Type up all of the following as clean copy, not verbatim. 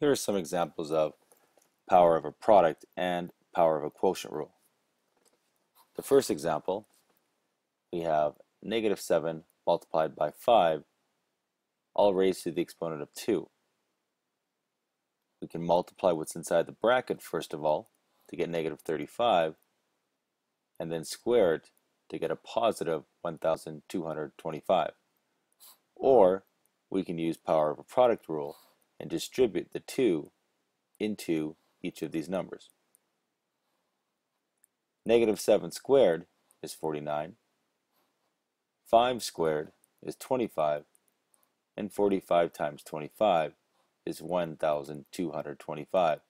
Here are some examples of power of a product and power of a quotient rule. The first example, we have -7 multiplied by 5, all raised to the exponent of 2. We can multiply what's inside the bracket first of all to get -35, and then square it to get a positive 1,225. Or we can use power of a product rule and distribute the 2 into each of these numbers. -7 squared is 49, 5 squared is 25, and 45 times 25 is 1,225.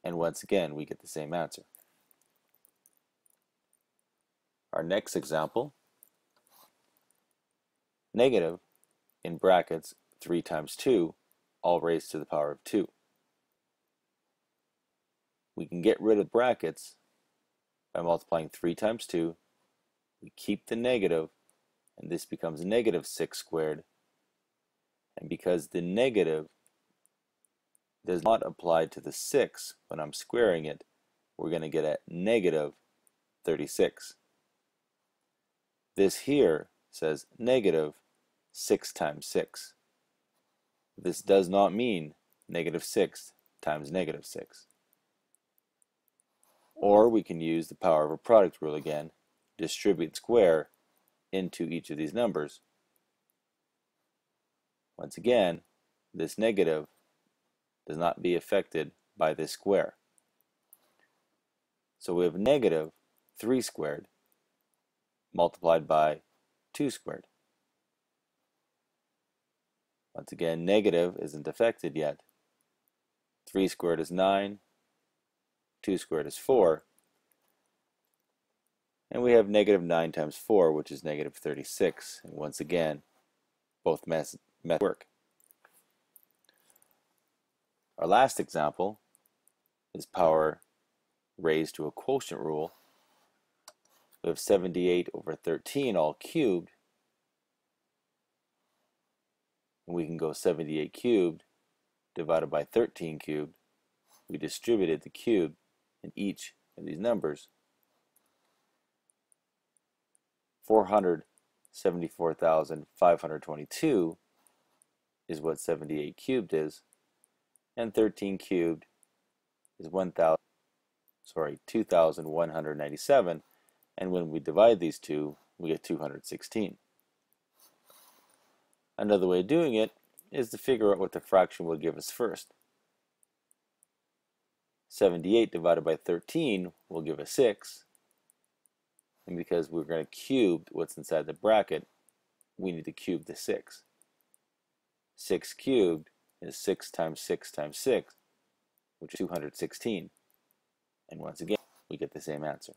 And once again, we get the same answer. Our next example, negative in brackets 3 times 2, all raised to the power of 2. We can get rid of brackets by multiplying 3 times 2. We keep the negative, and this becomes -6 squared. And because the negative does not apply to the 6 when I'm squaring it, we're going to get a -36. This here says -6 times 6. This does not mean -6 times -6. Or we can use the power of a product rule again, distribute square into each of these numbers. Once again, this negative does not be affected by this square. So we have -3 squared multiplied by 2 squared. Once again, negative isn't affected yet. 3 squared is 9, 2 squared is 4, and we have -9 times 4, which is -36. And once again, both methods work. Our last example is power raised to a quotient rule. We have 78 over 13 all cubed. And we can go 78 cubed divided by 13 cubed. We distributed the cube in each of these numbers. 474,522 is what 78 cubed is, and 13 cubed is 2,197, and when we divide these two, we get 216. Another way of doing it is to figure out what the fraction will give us first. 78 divided by 13 will give us 6. And because we're going to cube what's inside the bracket, we need to cube the 6. 6 cubed is 6 times 6 times 6, which is 216. And once again, we get the same answer.